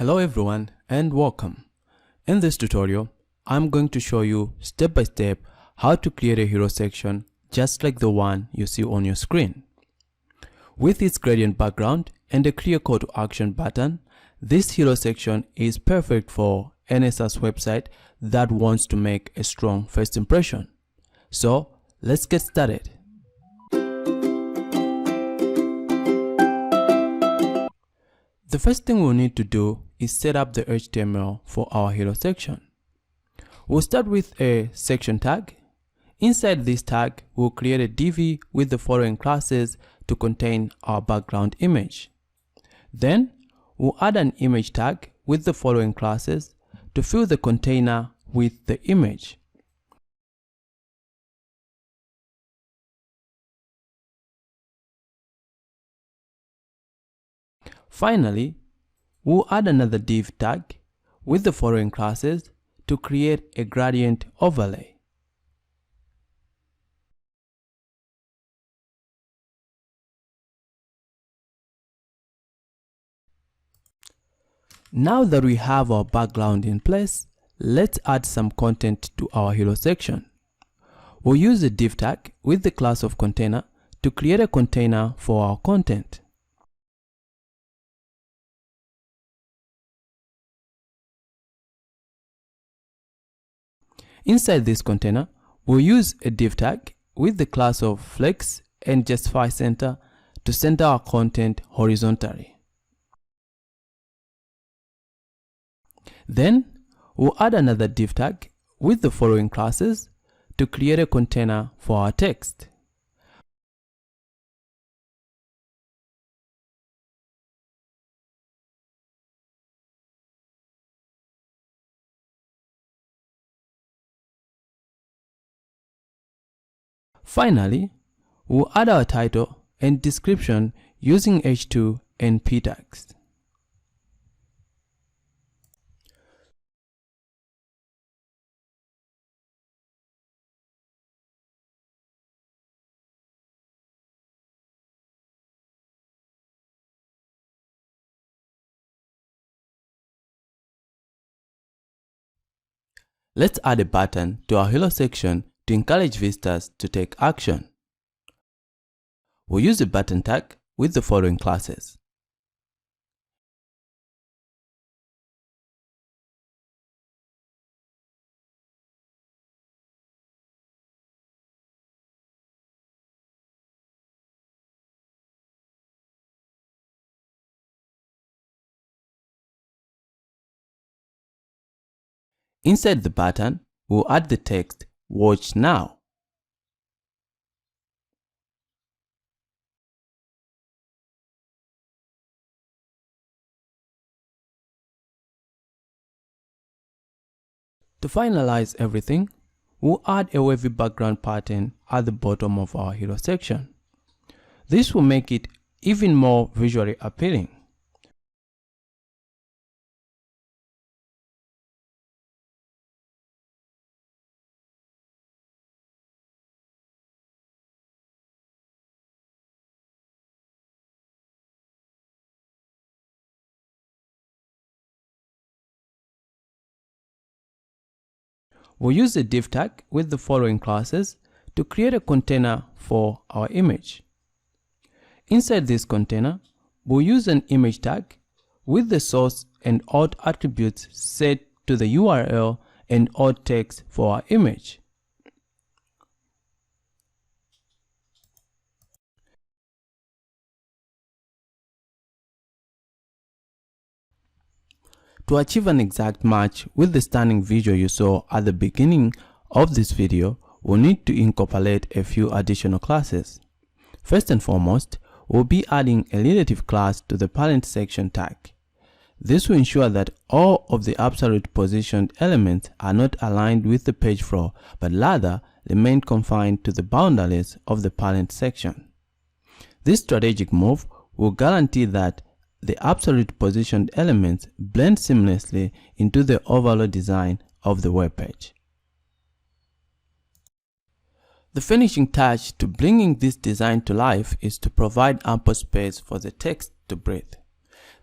Hello everyone and welcome. In this tutorial, I'm going to show you step by step how to create a hero section just like the one you see on your screen. With its gradient background and a clear call to action button, this hero section is perfect for any SaaS website that wants to make a strong first impression. So let's get started. The first thing we'll need to do is set up the HTML for our hero section. We'll start with a section tag. Inside this tag, we'll create a div with the following classes to contain our background image. Then, we'll add an image tag with the following classes to fill the container with the image. Finally, we'll add another div tag with the following classes to create a gradient overlay. Now that we have our background in place, let's add some content to our hero section. We'll use a div tag with the class of container to create a container for our content. Inside this container, we'll use a div tag with the class of flex and justify center to center our content horizontally. Then, we'll add another div tag with the following classes to create a container for our text. Finally, we'll add our title and description using h2 and p tags. Let's add a button to our hero section to encourage visitors to take action. We'll use a button tag with the following classes. Inside the button, we'll add the text "Watch now." To finalize everything, we'll add a wavy background pattern at the bottom of our hero section. This will make it even more visually appealing. We'll use a div tag with the following classes to create a container for our image. Inside this container, we'll use an image tag with the source and alt attributes set to the URL and alt text for our image. To achieve an exact match with the stunning visual you saw at the beginning of this video, we'll need to incorporate a few additional classes. First and foremost, we'll be adding a relative class to the parent section tag. This will ensure that all of the absolute positioned elements are not aligned with the page flow, but rather remain confined to the boundaries of the parent section. This strategic move will guarantee that the absolute positioned elements blend seamlessly into the overall design of the web page. The finishing touch to bringing this design to life is to provide ample space for the text to breathe.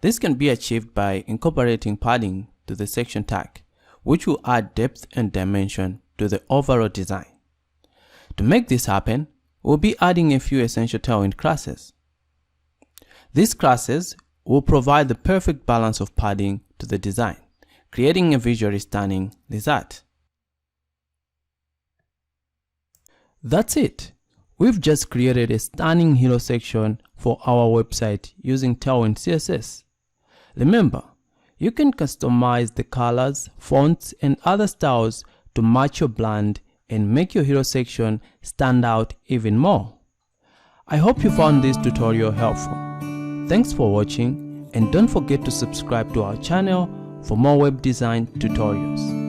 This can be achieved by incorporating padding to the section tag, which will add depth and dimension to the overall design. To make this happen, we'll be adding a few essential Tailwind classes. These classes will provide the perfect balance of padding to the design, creating a visually stunning result. That's it. We've just created a stunning hero section for our website using Tailwind CSS. Remember, you can customize the colors, fonts, and other styles to match your brand and make your hero section stand out even more. I hope you found this tutorial helpful. Thanks for watching, and don't forget to subscribe to our channel for more web design tutorials.